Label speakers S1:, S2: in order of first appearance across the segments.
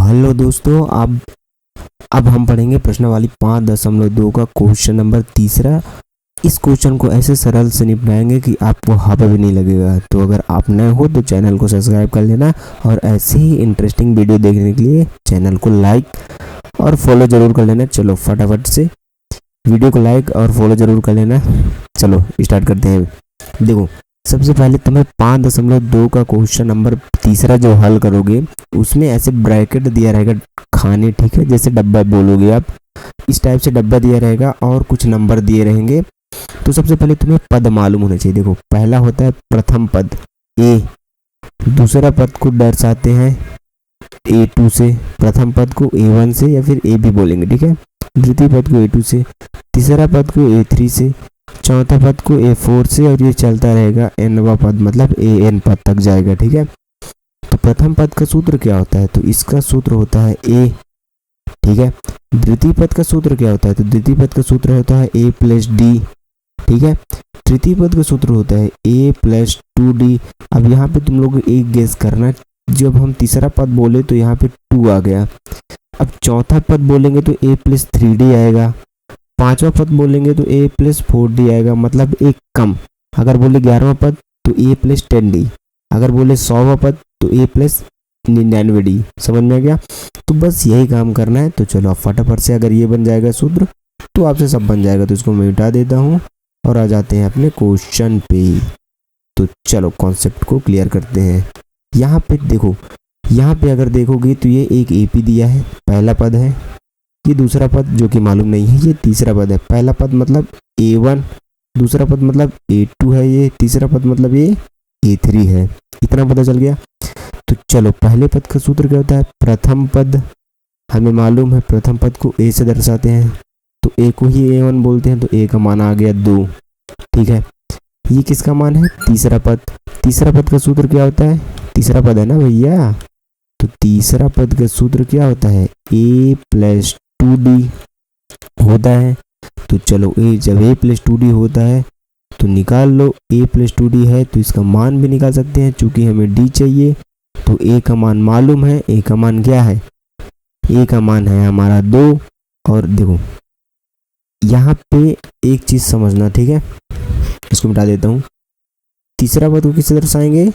S1: Hello दोस्तों, अब हम पढ़ेंगे प्रश्नावली 5.2 का क्वेश्चन नंबर तीसरा। इस क्वेश्चन को ऐसे सरल से निपटाएंगे कि आपको हवा भी नहीं लगेगा। तो अगर आप नए हो तो चैनल को सब्सक्राइब कर लेना और ऐसे ही इंटरेस्टिंग वीडियो देखने के लिए चैनल को लाइक और फॉलो जरूर कर लेना। चलो फटाफट से वीडियो को लाइक और फॉलो जरूर कर लेना। चलो स्टार्ट करते हैं। देखो, सबसे पहले तुम्हें 5.2 का क्वेश्चन नंबर तीसरा जो हल करोगे उसमें ऐसे ब्रैकेट दिया रहेगा खाने, ठीक है, जैसे डब्बा बोलोगे आप, इस टाइप से डब्बा दिया रहेगा और कुछ नंबर दिए रहेंगे। तो सबसे पहले तुम्हें पद मालूम होना चाहिए। देखो, पहला होता है प्रथम पद ए, दूसरा पद को दर्शाते हैं A2 से, प्रथम पद को A1 से या फिर A भी बोलेंगे, ठीक है, द्वितीय पद को A2 से, तीसरा पद को A3 से, चौथा पद को A4 से और ये चलता रहेगा nवा पद मतलब AN पद तक जाएगा, ठीक है। तो प्रथम पद का सूत्र क्या होता है? तो इसका सूत्र होता है A, ठीक है। द्वितीय पद का सूत्र क्या होता है? तो द्वितीय पद का सूत्र होता है A + D, ठीक है। तृतीय पद का सूत्र होता है A + 2D। अब यहाँ पे तुम लोग एक गेस करना, जब हम तीसरा पद बोले तो यहाँ पे 2 आ गया। अब चौथा पद बोलेंगे तो A + 3D आएगा, पांचवा पद बोलेंगे तो A + 4D आएगा, मतलब एक कम। अगर बोले 11वां पद तो A + 10D, अगर बोले 100वां पद तो A + 99D। समझ में आ गया? तो बस यही काम करना है। तो चलो आप फटाफट से, अगर ये बन जाएगा सूत्र तो आपसे सब बन जाएगा। तो इसको मैं मिटा देता हूँ और आ जाते हैं अपने क्वेश्चन पे। तो चलो कॉन्सेप्ट को क्लियर करते हैं। यहाँ पे देखो, यहाँ पे अगर देखोगे तो ये एक AP दिया है, पहला पद है। ये दूसरा पद जो कि मालूम नहीं है, ये तीसरा पद है। पहला पद मतलब A1, दूसरा पद मतलब A2 है, ये तीसरा पद मतलब ये A3 है। इतना पता चल गया। तो चलो, पहले पद का सूत्र क्या होता है? प्रथम पद हमें मालूम है, प्रथम पद को A से दर्शाते हैं तो A को ही A1 बोलते हैं। तो A का मान आ गया 2, ठीक है। ये किसका मान है? तीसरा पद। तीसरा पद का सूत्र क्या होता है? तीसरा पद है ना भैया, तो तीसरा पद का सूत्र क्या होता है? A + 2D होता है। तो चलो, जब A + 2D होता है तो निकाल लो। A + 2D है तो इसका मान भी निकाल सकते हैं, चूंकि हमें D चाहिए। तो A का मान मालूम है। A का मान क्या है? A का मान है हमारा 2। और देखो, यहाँ पे एक चीज समझना, ठीक है, इसको मिटा देता हूँ। तीसरा पद को किससे दर्शाएंगे?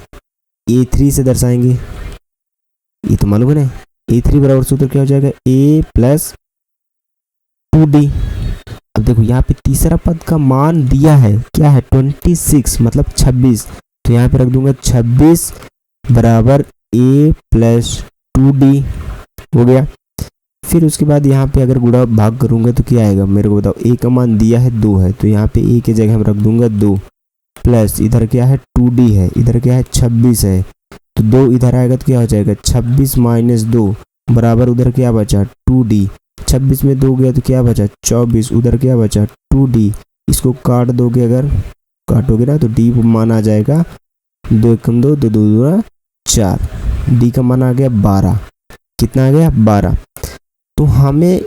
S1: A3 से दर्शाएंगे। ये तो मालूम है ना। A3 बराबर सूत्र क्या हो जाएगा? A + 2D। अब देखो, यहाँ पे तीसरा पद का मान दिया है, क्या है? 26 मतलब 26। तो यहाँ पे रख दूंगा 26 बराबर A + 2D हो गया। फिर उसके बाद यहाँ पे अगर गुणा भाग करूंगा तो क्या आएगा मेरे को बताओ? A का मान दिया है 2 है, तो यहाँ पे A की जगह हम रख दूंगा 2 प्लस इधर क्या है? 2D है, इधर क्या है? 26 है। तो 2 इधर आएगा तो क्या हो जाएगा? 26 - 2 बराबर उधर क्या बचा? 2D। 26 में 2 गया तो क्या बचा? 24। उधर क्या बचा? 2D। इसको काट दोगे, अगर काटोगे ना तो D मान आ जाएगा 2 × 2 2 2 4। D का मान आ गया 12। कितना आ गया? 12। तो हमें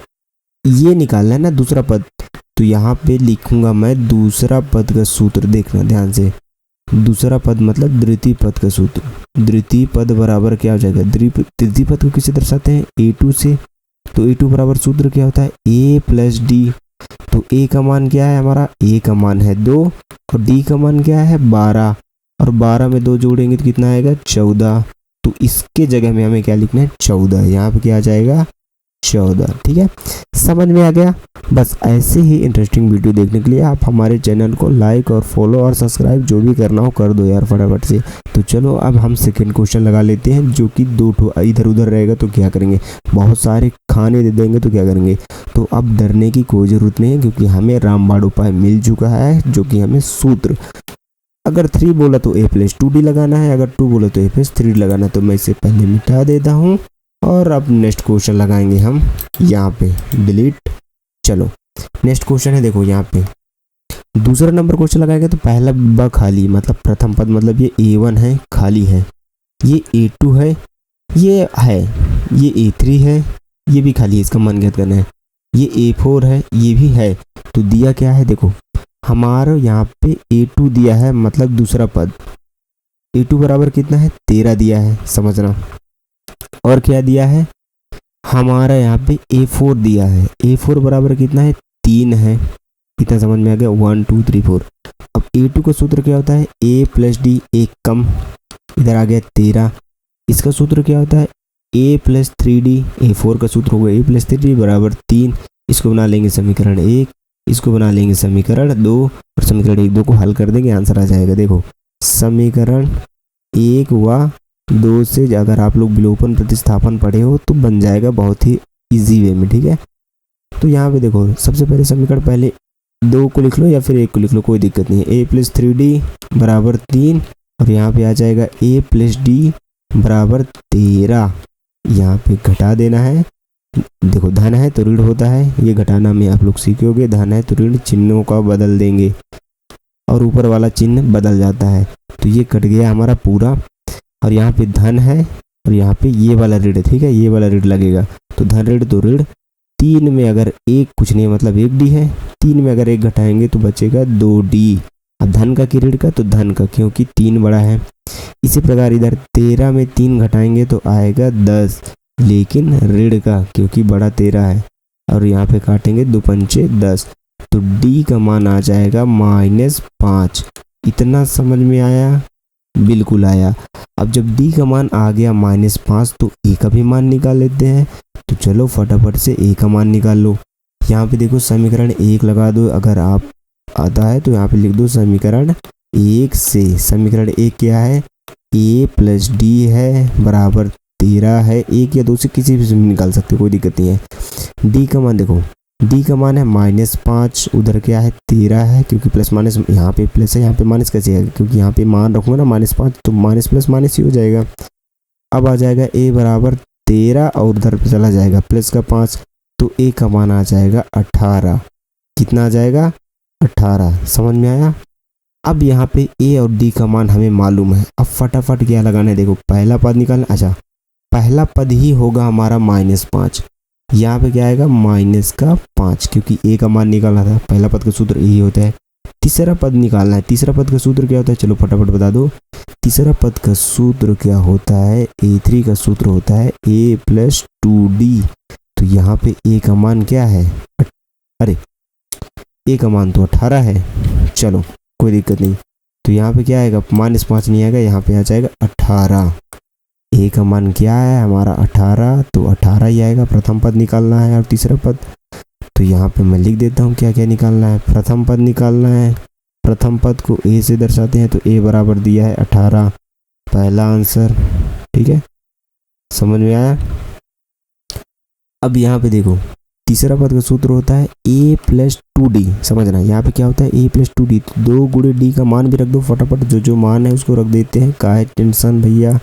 S1: ये निकालना है ना दूसरा पद। तो यहाँ पे लिखूंगा मैं दूसरा पद का सूत्र, देखना ध्यान से। दूसरा पद मतलब द्वितीय पद का सूत्र। द्वितीय पद बराबर क्या हो जाएगा? तृतीय पद को किससे दर्शाते हैं? A2 से। तो A2 बराबर सूत्र क्या होता है? A + D। तो A का मान क्या है हमारा? A का मान है 2 और D का मान क्या है? 12। और 12 में 2 जोड़ेंगे तो कितना आएगा? 14। तो इसके जगह में हमें क्या लिखना है? 14। यहाँ पे क्या आ जाएगा? 14, ठीक है। समझ में आ गया? बस ऐसे ही इंटरेस्टिंग वीडियो देखने के लिए आप हमारे चैनल को लाइक और फॉलो और सब्सक्राइब जो भी करना हो कर दो यार फटाफट से। तो चलो, अब हम सेकंड क्वेश्चन लगा लेते हैं, जो कि 2 इधर उधर रहेगा तो क्या करेंगे? बहुत सारे खाने दे देंगे तो क्या करेंगे? तो अब डरने की कोई ज़रूरत नहीं है, क्योंकि हमें रामबाण उपाय मिल चुका है, जो कि हमें सूत्र, अगर 3 बोला तो A + 2D लगाना है, अगर 2 बोला तो A + 3D लगाना है। तो मैं इसे पहले मिटा देता हूँ और अब नेक्स्ट क्वेश्चन लगाएंगे हम यहाँ पे, डिलीट। चलो नेक्स्ट क्वेश्चन है, देखो यहाँ पे दूसरा नंबर क्वेश्चन लगाएंगे। तो पहला ब खाली मतलब प्रथम पद मतलब ये A1 है, खाली है। ये A2 है, ये है, ये A3 है, ये भी खाली है, इसका मान ज्ञात करना है। ये A4 है, ये भी है। तो दिया क्या है? देखो, हमारा यहाँ पे A2 दिया है, मतलब दूसरा पद। A2 बराबर कितना है? 13 दिया है, समझना। और क्या दिया है? हमारा यहाँ पे A4 दिया है, A4 बराबर कितना है 3 है, कितना समझ में आ गया 1 2 3 4। अब A2 का सूत्र क्या होता है A प्लस डी, एक कम, इधर आ गया 13। इसका सूत्र क्या होता है A प्लस 3D, A4 का सूत्र होगा A प्लस 3D बराबर 3। इसको बना लेंगे समीकरण 1, इसको बना लेंगे समीकरण 2 और समीकरण 1 2 को हल कर देंगे, आंसर आ जाएगा। देखो समीकरण 1 व 2 से अगर आप लोग विलोपन प्रतिस्थापन पढ़े हो तो बन जाएगा बहुत ही इजी वे में, ठीक है। तो यहाँ पे देखो सबसे पहले समीकरण पहले 2 को लिख लो या फिर 1 को लिख लो, कोई दिक्कत नहीं है। A प्लस 3D बराबर 3 और यहाँ पे आ जाएगा A प्लस डी बराबर 13। यहाँ पे घटा देना है, देखो धन है तो ऋण होता है, ये घटाना में आप लोग सीखोगे, धन है तो ऋण चिन्हों का बदल देंगे और ऊपर वाला चिन्ह बदल जाता है। तो ये कट गया हमारा पूरा और यहाँ पे धन है और यहाँ पे ये वाला ऋण, ठीक है, ये वाला ऋण लगेगा। तो धन ऋण तो ऋण, 3 में अगर 1 कुछ नहीं मतलब 1D है, 3 में अगर 1 घटाएंगे तो बचेगा 2D। अब धन का कि ऋण का, तो धन का क्योंकि 3 बड़ा है। इसी प्रकार इधर 13 में 3 घटाएंगे तो आएगा 10, लेकिन ऋण का क्योंकि बड़ा 13 है और यहाँ पे काटेंगे 2 पंचे 10, तो D का मान आ जाएगा -5। इतना समझ में आया? बिल्कुल आया। अब जब D का मान आ गया -5 तो A का भी मान निकाल लेते हैं। तो चलो फटाफट से A का मान निकाल लो। यहाँ पे देखो समीकरण 1 लगा दो, अगर आप आता है तो यहाँ पे लिख दो समीकरण 1 से। समीकरण 1 क्या है A प्लस डी है बराबर 13 है, 1 या 2 से किसी भी निकाल सकते हो, कोई दिक्कत नहीं है। D का मान देखो, D का मान है -5, उधर क्या है 13 है, क्योंकि प्लस माइनस यहाँ पे प्लस है यहाँ पे माइनस कैसे है, क्योंकि यहाँ पे मान रखूँगा ना -5 तो माइनस प्लस माइनस ही हो जाएगा। अब आ जाएगा A बराबर 13 और उधर पे चला जाएगा प्लस का 5, तो A का मान आ जाएगा 18। कितना आ जाएगा 18, समझ में आया? अब यहाँ पे A और D का मान हमें मालूम है। अब फटाफट क्या लगाना है, देखो पहला पद निकालना, अच्छा पहला पद ही होगा हमारा -5, यहाँ पे क्या आएगा -5, क्योंकि A का मान निकालना था, पहला पद का सूत्र यही होता है। तीसरा पद निकालना है, तीसरा पद का सूत्र क्या होता है, चलो फटाफट बता दो। तीसरा पद का सूत्र क्या होता है, A3 का सूत्र होता है A प्लस 2D। तो यहाँ पे A का मान क्या है, अरे A का मान तो 18 है, चलो कोई दिक्कत नहीं। तो यहाँ पे क्या आएगा -5 नहीं आएगा, यहाँ पे आ जाएगा 18। A का मान क्या है हमारा 18, तो 18 ही आएगा। प्रथम पद निकालना है और तीसरा पद, तो यहाँ पे मैं लिख देता हूँ क्या क्या निकालना है। प्रथम पद निकालना है, प्रथम पद को A से दर्शाते हैं, तो A बराबर दिया है 18, पहला आंसर, ठीक है, समझ में आया? अब यहाँ पे देखो तीसरा पद का सूत्र होता है A प्लस 2D, समझना यहाँ पे क्या होता है A प्लस 2D, तो 2 गुणे D का मान भी रख दो फटाफट, जो मान है उसको रख देते हैं, काहे टेंशन भैया।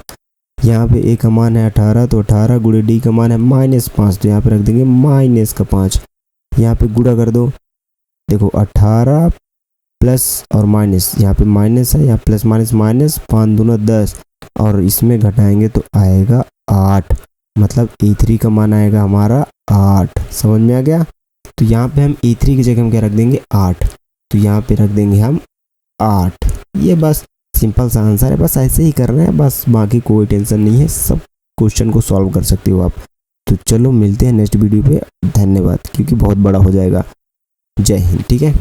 S1: यहाँ पे A का मान है 18, तो 18 गुणे D का मान है -5, तो यहाँ पे रख देंगे -5। यहाँ पे गुणा कर दो, देखो 18 प्लस और माइनस, यहाँ पे माइनस है, यहाँ प्लस माइनस माइनस, 5 दूना 10 और इसमें घटाएंगे तो आएगा 8, मतलब A3 का मान आएगा हमारा 8, समझ में आ गया? तो यहाँ पे हम A3 की जगह हम क्या रख देंगे 8, तो यहाँ पे रख देंगे हम 8। ये बस सिंपल सा आंसर है, बस ऐसे ही करना है, बस बाकी कोई टेंशन नहीं है, सब क्वेश्चन को सॉल्व कर सकते हो आप। तो चलो मिलते हैं नेक्स्ट वीडियो पे, धन्यवाद, क्योंकि बहुत बड़ा हो जाएगा। जय हिंद, ठीक है।